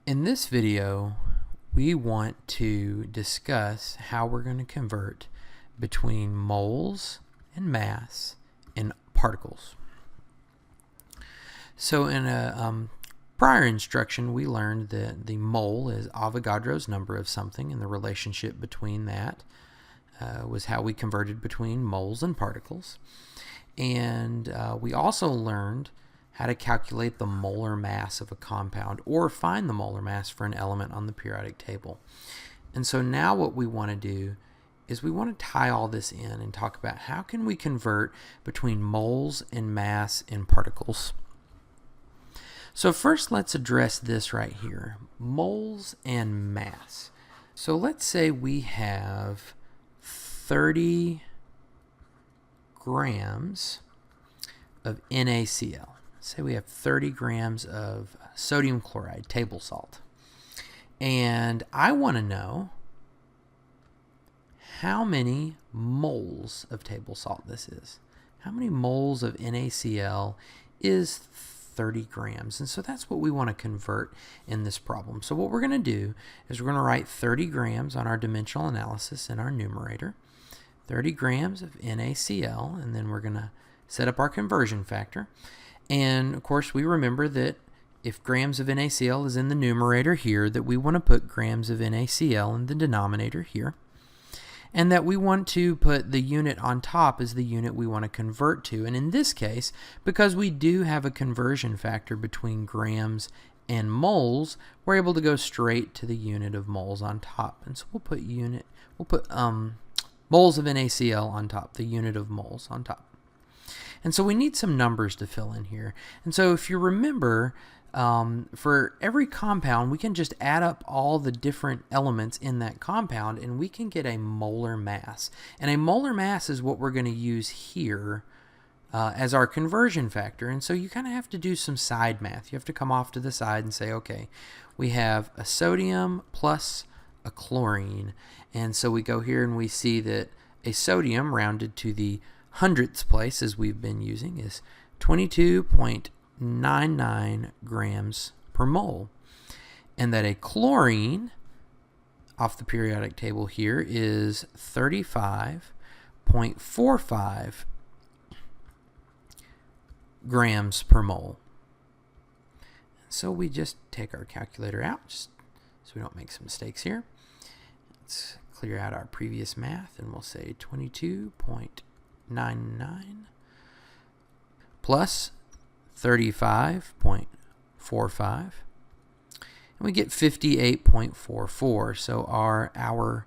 In this video, we want to discuss how we're going to convert between moles and mass and particles. So in a prior instruction, we learned that the mole is Avogadro's number of something, and the relationship between that was how we converted between moles and particles. And we also learned how to calculate the molar mass of a compound or find the molar mass for an element on the periodic table. And so now what we want to do is we want to tie all this in and talk about how can we convert between moles and mass in particles. So first let's address this right here, moles and mass. So let's say we have 30 grams of NaCl. Say we have 30 grams of sodium chloride, table salt. And I want to know how many moles of table salt this is. How many moles of NaCl is 30 grams? And so that's what we want to convert in this problem. So what we're going to do is we're going to write 30 grams on our dimensional analysis in our numerator. 30 grams of NaCl, and then we're going to set up our conversion factor. And of course we remember that if grams of NaCl is in the numerator here, that we want to put grams of NaCl in the denominator here. And that we want to put the unit on top as the unit we want to convert to. And in this case, because we do have a conversion factor between grams and moles, we're able to go straight to the unit of moles on top. And so we'll put moles of NaCl on top, the unit of moles on top. And so we need some numbers to fill in here. And so if you remember, for every compound, we can just add up all the different elements in that compound and we can get a molar mass. And a molar mass is what we're going to use here as our conversion factor. And so you kind of have to do some side math. You have to come off to the side and say, okay, we have a sodium plus a chlorine. And so we go here and we see that a sodium rounded to the hundredths place, as we've been using, is 22.99 grams per mole. And that a chlorine off the periodic table here is 35.45 grams per mole. So we just take our calculator out, just so we don't make some mistakes here. Let's clear out our previous math, and we'll say 22.99 plus 35.45, and we get 58.44. So our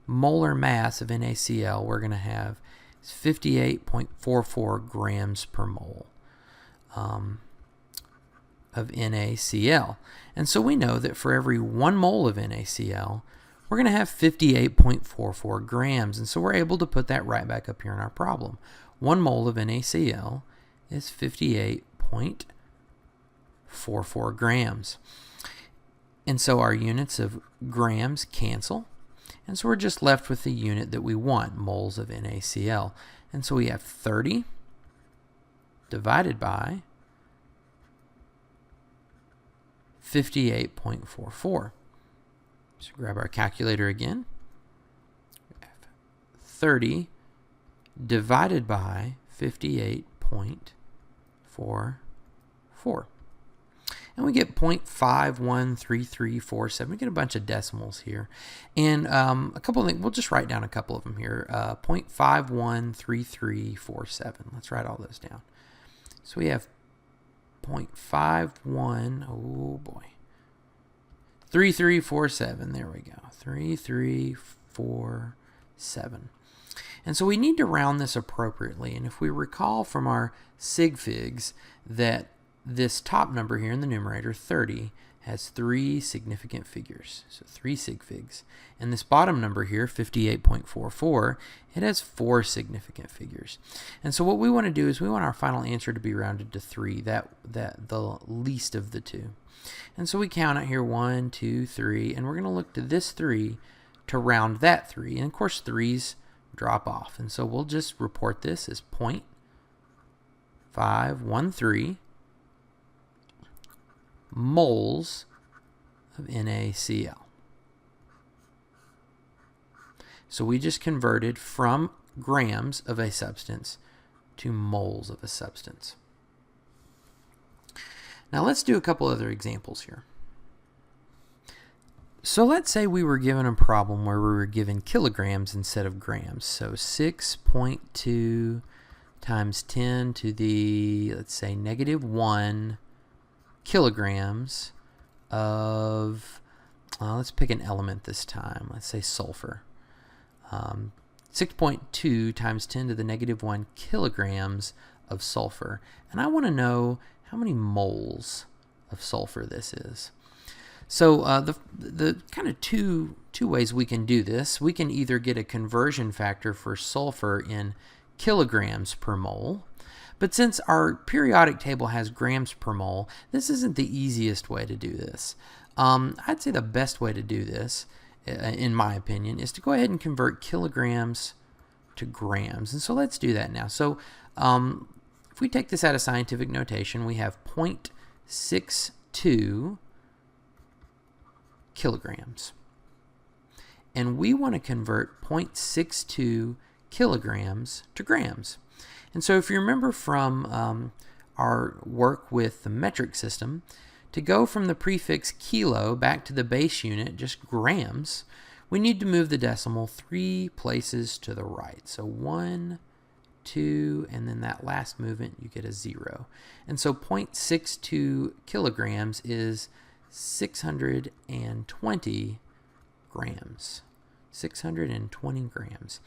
molar mass of NaCl we're going to have is 58.44 grams per mole of NaCl. And so we know that for every 1 mole of NaCl, we're going to have 58.44 grams. And so we're able to put that right back up here in our problem. 1 mole of NaCl is 58.44 grams. And so our units of grams cancel. And so we're just left with the unit that we want, moles of NaCl. And so we have 30 divided by 58.44. So grab our calculator again. 30 divided by 58.44. And we get 0.513347. We get a bunch of decimals here. And a couple of things, we'll just write down a couple of them here. 0.513347. Let's write all those down. So we have 0.51, oh boy. 3347, there we go, 3347. And so we need to round this appropriately. And if we recall from our sig figs that this top number here in the numerator, 30, has 3 significant figures. So 3 sig figs. And this bottom number here, 58.44, it has 4 significant figures. And so what we want to do is we want our final answer to be rounded to 3, the least of the two. And so we count out here 1, 2, 3, and we're going to look to this 3 to round that 3. And of course 3's drop off. And so we'll just report this as 0.513 moles of NaCl. So we just converted from grams of a substance to moles of a substance. Now let's do a couple other examples here. So let's say we were given a problem where we were given kilograms instead of grams. So 6.2 times 10 to the, let's say, -1 kilograms of, let's pick an element this time. Let's say sulfur. 6.2 times 10 to the -1 kilograms of sulfur. And I want to know how many moles of sulfur this is. So the kind of two ways we can do this. We can either get a conversion factor for sulfur in kilograms per mole, but since our periodic table has grams per mole, this isn't the easiest way to do this. I'd say the best way to do this, in my opinion, is to go ahead and convert kilograms to grams. And so let's do that now. So if we take this out of scientific notation, we have 0.62 kilograms. And we want to convert 0.62 kilograms to grams. And so if you remember from our work with the metric system, to go from the prefix kilo back to the base unit, just grams, we need to move the decimal 3 places to the right. So 1, 2, and then that last movement, you get a 0. And so 0.62 kilograms is 620 grams. 620 grams.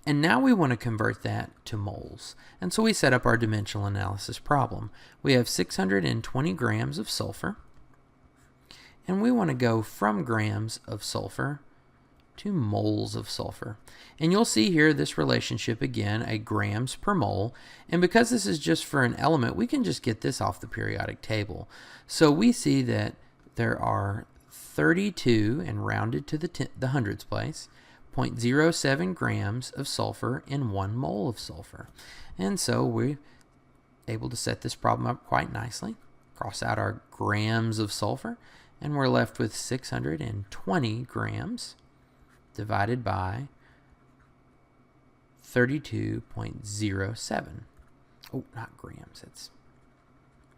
And now we want to convert that to moles. And so we set up our dimensional analysis problem. We have 620 grams of sulfur. And we want to go from grams of sulfur to moles of sulfur. And you'll see here this relationship again, a grams per mole. And because this is just for an element, we can just get this off the periodic table. So we see that there are 32, and rounded to the hundredths place, 0.07 grams of sulfur in 1 mole of sulfur. And so we're able to set this problem up quite nicely. Cross out our grams of sulfur, and we're left with 620 grams divided by 32.07. Oh, not grams. That's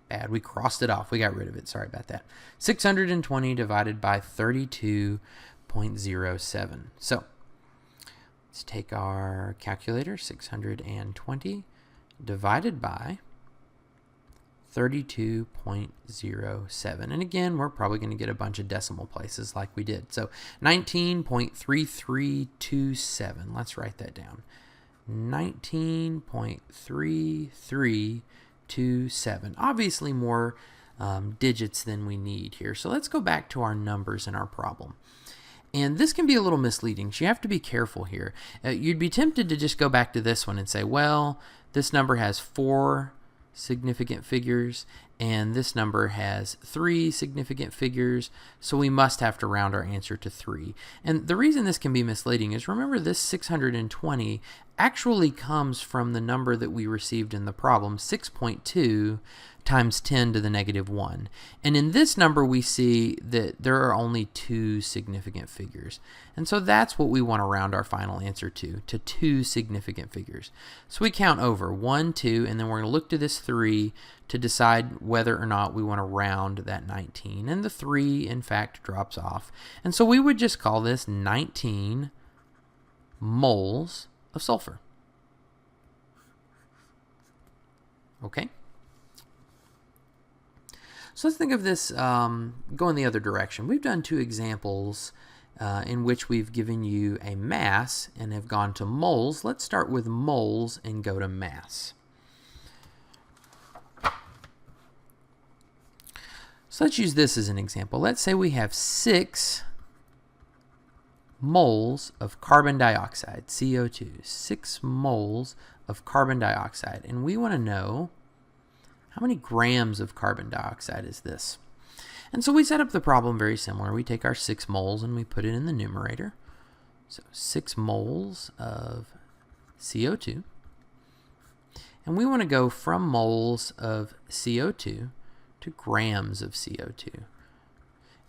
bad. We crossed it off. We got rid of it. Sorry about that. 620 divided by 32.07. So let's take our calculator. 620 divided by 32.07. And again, we're probably going to get a bunch of decimal places like we did. So 19.3327. Let's write that down. 19.3327. Obviously more digits than we need here. So let's go back to our numbers in our problem. And this can be a little misleading, so you have to be careful here. You'd be tempted to just go back to this one and say, well, this number has 4 significant figures, and this number has 3 significant figures, so we must have to round our answer to 3. And the reason this can be misleading is, remember, this 620 actually comes from the number that we received in the problem, 6.2 times 10 to the -1. And in this number, we see that there are only 2 significant figures. And so that's what we want to round our final answer to 2 significant figures. So we count over 1, 2, and then we're going to look to this 3 to decide whether or not we want to round that 19. And the 3, in fact, drops off. And so we would just call this 19 moles of sulfur. Okay? So let's think of this going the other direction. We've done 2 examples in which we've given you a mass and have gone to moles. Let's start with moles and go to mass. So let's use this as an example. Let's say we have 6 moles of carbon dioxide, CO2. 6 moles of carbon dioxide. And we want to know how many grams of carbon dioxide is this? And so we set up the problem very similar. We take our 6 moles and we put it in the numerator. So 6 moles of CO2. And we want to go from moles of CO2 to grams of CO2.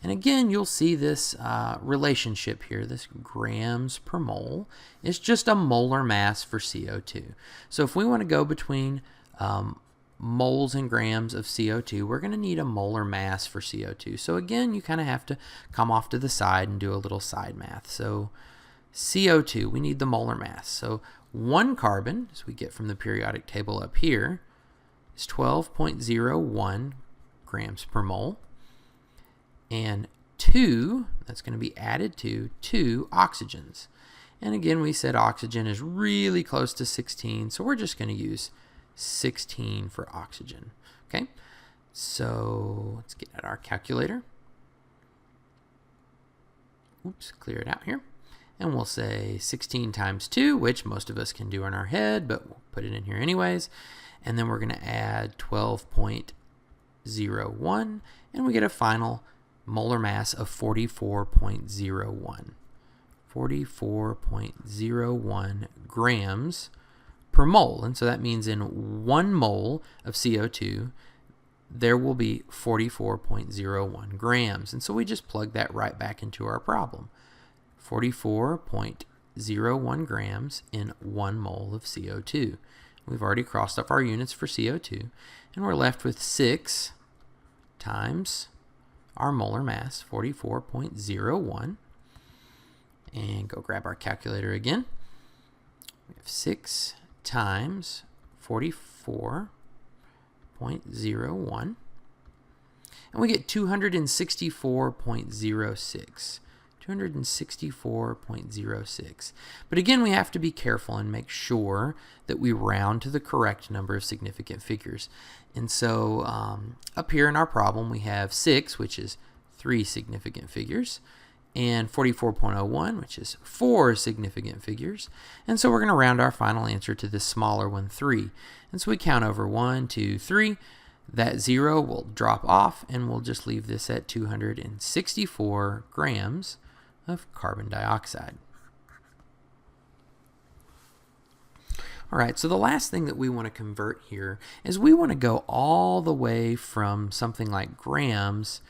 And again, you'll see this relationship here. This grams per mole is just a molar mass for CO2. So if we want to go between moles and grams of CO2, we're going to need a molar mass for CO2. So again, you kind of have to come off to the side and do a little side math. So CO2, we need the molar mass. So 1 carbon, as we get from the periodic table up here, is 12.01 grams per mole. And 2, that's going to be added to 2 oxygens. And again, we said oxygen is really close to 16, so we're just going to use 16 for oxygen. Okay, so let's get at our calculator. Oops, clear it out here. And we'll say 16 times 2, which most of us can do in our head, but we'll put it in here anyways. And then we're going to add 12.01, and we get a final molar mass of 44.01. 44.01 grams per mole. And so that means in 1 mole of CO2, there will be 44.01 grams. And so we just plug that right back into our problem. 44.01 grams in 1 mole of CO2. We've already crossed off our units for CO2, and we're left with 6 times our molar mass, 44.01. And go grab our calculator again. We have 6 times 44.01. And we get 264.06. 264.06. But again, we have to be careful and make sure that we round to the correct number of significant figures. And so up here in our problem, we have 6, which is 3 significant figures, and 44.01, which is 4 significant figures. And so we're going to round our final answer to this smaller one, 3. And so we count over 1, 2, 3. That 0 will drop off, and we'll just leave this at 264 grams of carbon dioxide. All right, so the last thing that we want to convert here is we want to go all the way from something like grams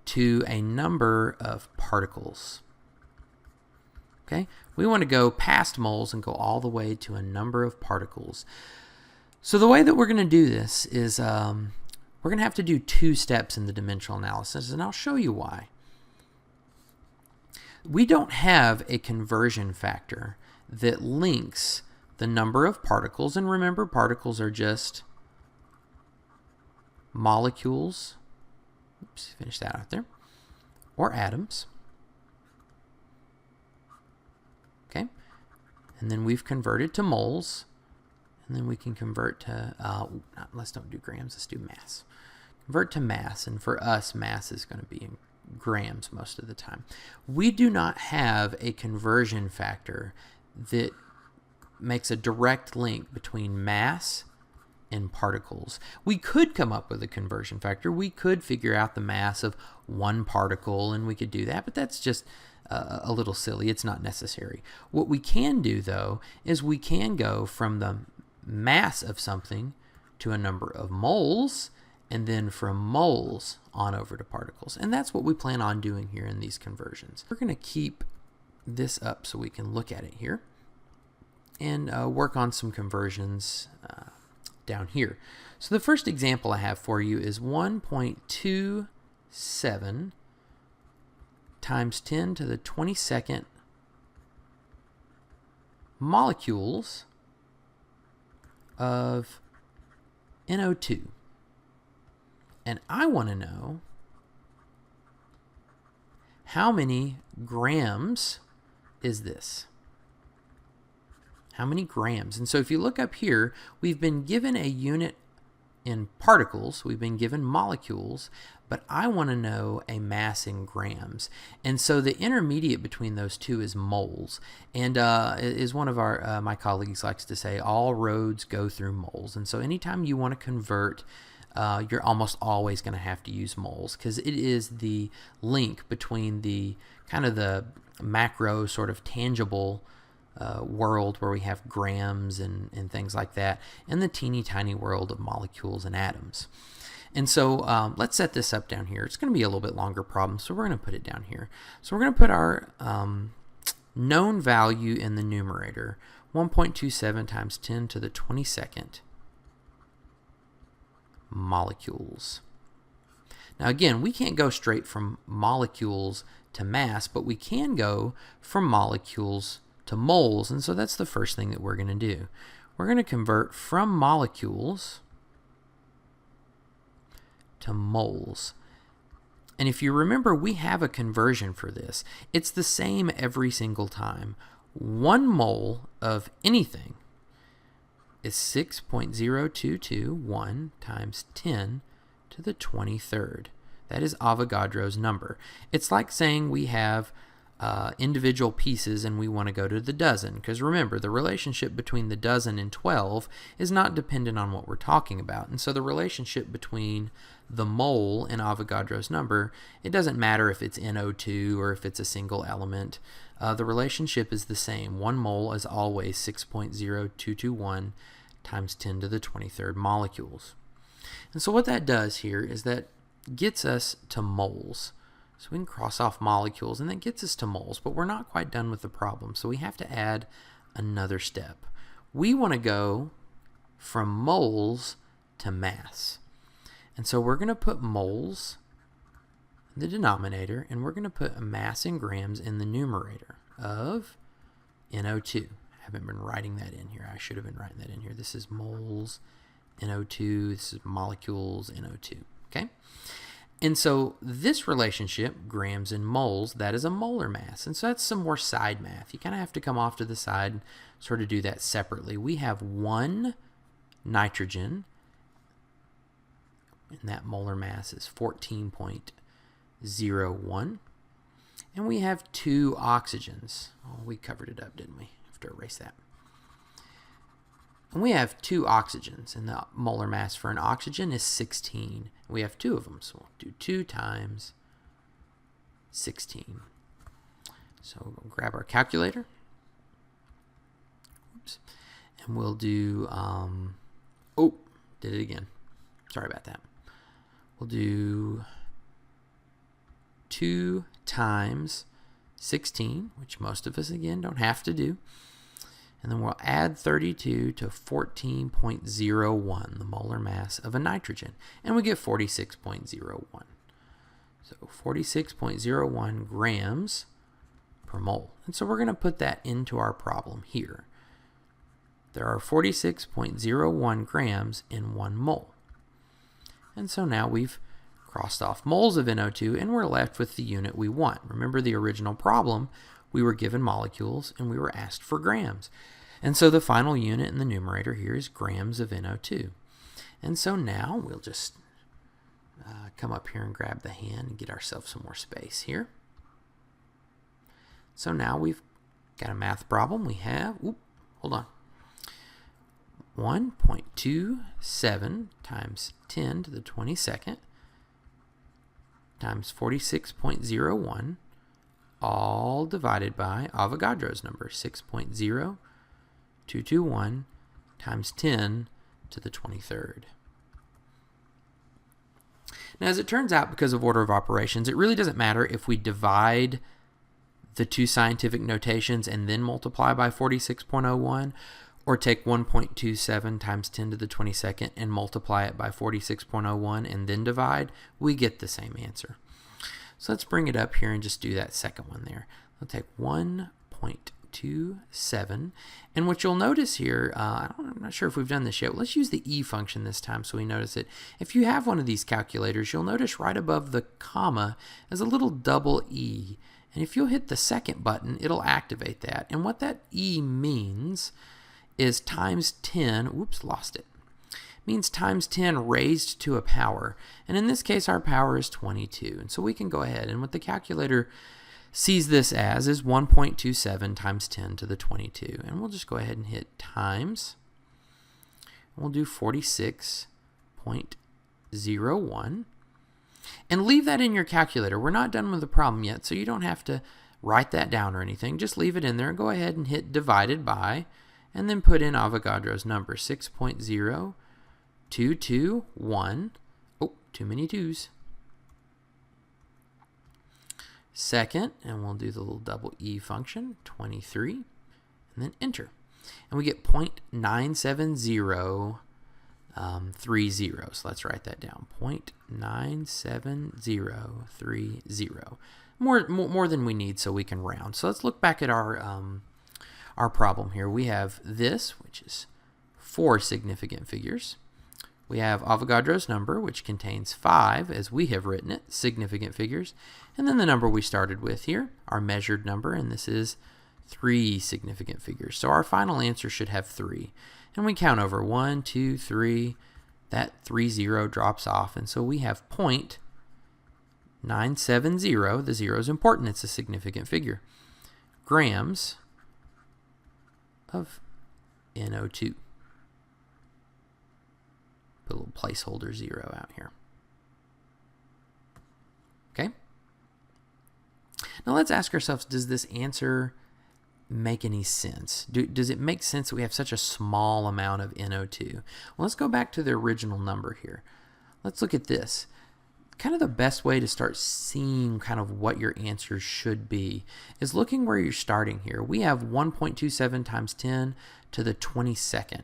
to a number of particles. Okay, we want to go past moles and go all the way to a number of particles. So the way that we're going to do this is we're going to have to do 2 steps in the dimensional analysis, and I'll show you why. We don't have a conversion factor that links the number of particles, and remember, particles are just molecules, oops, finish that out there, or atoms. Okay, and then we've converted to moles, and then we can convert to, let's don't do grams, let's do mass. Convert to mass, and for us, mass is going to be in grams most of the time. We do not have a conversion factor that makes a direct link between mass and particles. We could come up with a conversion factor. We could figure out the mass of 1 particle, and we could do that, but that's just a little silly. It's not necessary. What we can do, though, is we can go from the mass of something to a number of moles, and then from moles on over to particles. And that's what we plan on doing here in these conversions. We're going to keep this up so we can look at it here and work on some conversions down here. So the first example I have for you is 1.27 times 10 to the 22nd molecules of NO2. And I want to know how many grams is this? How many grams? And so if you look up here, we've been given a unit in particles, we've been given molecules, but I want to know a mass in grams. And so the intermediate between those two is moles. And is one of our my colleagues likes to say, all roads go through moles. And so anytime you want to convert, you're almost always going to have to use moles, because it is the link between the kind of the macro sort of tangible world where we have grams and things like that, and the teeny tiny world of molecules and atoms. And so let's set this up down here. It's going to be a little bit longer problem, so we're going to put it down here. So we're going to put our known value in the numerator, 1.27 times 10 to the 22nd molecules. Now again, we can't go straight from molecules to mass, but we can go from molecules to moles, and so that's the first thing that we're going to do. We're going to convert from molecules to moles. And if you remember, we have a conversion for this. It's the same every single time. 1 mole of anything is 6.0221 times 10 to the 23rd. That is Avogadro's number. It's like saying we have individual pieces and we want to go to the dozen, because remember, the relationship between the dozen and 12 is not dependent on what we're talking about. And so the relationship between the mole and Avogadro's number, it doesn't matter if it's NO2 or if it's a single element. The relationship is the same. 1 mole is always 6.0221 times 10 to the 23rd molecules. And so what that does here is that gets us to moles. So we can cross off molecules, and that gets us to moles, but we're not quite done with the problem, so we have to add another step. We want to go from moles to mass. And so we're going to put moles in the denominator, and we're going to put a mass in grams in the numerator of NO2. I haven't been writing that in here. I should have been writing that in here. This is moles, NO2, this is molecules, NO2. Okay? And so this relationship, grams and moles, that is a molar mass. And so that's some more side math. You kind of have to come off to the side and sort of do that separately. We have 1 nitrogen, and that molar mass is 14.01. And we have 2 oxygens. Oh, we covered it up, didn't we? I have to erase that. And we have 2 oxygens, and the molar mass for an oxygen is 16. We have 2 of them, so we'll do 2 times 16. So we'll grab our calculator. Oops. And we'll do, did it again. Sorry about that. We'll do 2 times 16, which most of us, again, don't have to do. And then we'll add 32 to 14.01, the molar mass of a nitrogen. And we get 46.01. So 46.01 grams per mole. And so we're going to put that into our problem here. There are 46.01 grams in 1 mole. And so now we've crossed off moles of NO2, and we're left with the unit we want. Remember the original problem, we were given molecules and we were asked for grams. And so the final unit in the numerator here is grams of NO2. And so now we'll just come up here and grab the hand and get ourselves some more space here. So now we've got a math problem. We have, hold on, 1.27 times 10 to the 22nd times 46.01, all divided by Avogadro's number, 6.0221 times 10 to the 23rd. Now, as it turns out, because of order of operations, it really doesn't matter if we divide the 2 scientific notations and then multiply by 46.01, or take 1.27 times 10 to the 22nd and multiply it by 46.01 and then divide. We get the same answer. So let's bring it up here and just do that second one there. We'll take 1.27, and what you'll notice here, I'm not sure if we've done this yet. Let's use the E function this time so we notice it. If you have one of these calculators, you'll notice right above the comma is a little double E, and if you'll hit the second button, it'll activate that. And what that E means is times 10, lost it. Means times 10 raised to a power. And in this case, our power is 22. And so we can go ahead, and what the calculator sees this as is 1.27 times 10 to the 22. And we'll just go ahead and hit times. We'll do 46.01. And leave that in your calculator. We're not done with the problem yet, so you don't have to write that down or anything. Just leave it in there. Go ahead and hit divided by, and then put in Avogadro's number, 6.0221. too many 2's. Second, and we'll do the little double E function, 23, and then enter. And we get 0.97030. So let's write that down, 0.97030. More than we need, so we can round. So let's look back at our problem here. We have this, which is 4 significant figures. We have Avogadro's number, which contains 5, as we have written it, significant figures. And then the number we started with here, our measured number, and this is 3 significant figures. So our final answer should have 3. And we count over 1, 2, 3. That 30 drops off, and so we have 0.970. The 0 is important. It's a significant figure. Grams of NO2. Put a little placeholder 0 out here. Okay? Now let's ask ourselves, does this answer make any sense? Does it make sense that we have such a small amount of NO2? Well, let's go back to the original number here. Let's look at this. Kind of the best way to start seeing kind of what your answers should be is looking where you're starting here. We have 1.27 times 10 to the 22nd.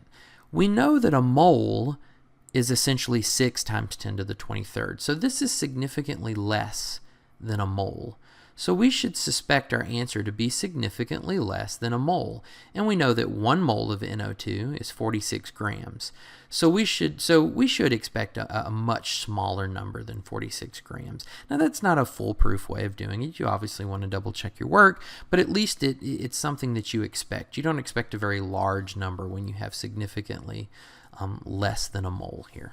We know that a mole is essentially 6 times 10 to the 23rd. So this is significantly less than a mole. So we should suspect our answer to be significantly less than a mole. And we know that 1 mole of NO2 is 46 grams. So we should expect a much smaller number than 46 grams. Now that's not a foolproof way of doing it. You obviously want to double check your work, but at least it's something that you expect. You don't expect a very large number when you have significantly less than a mole here.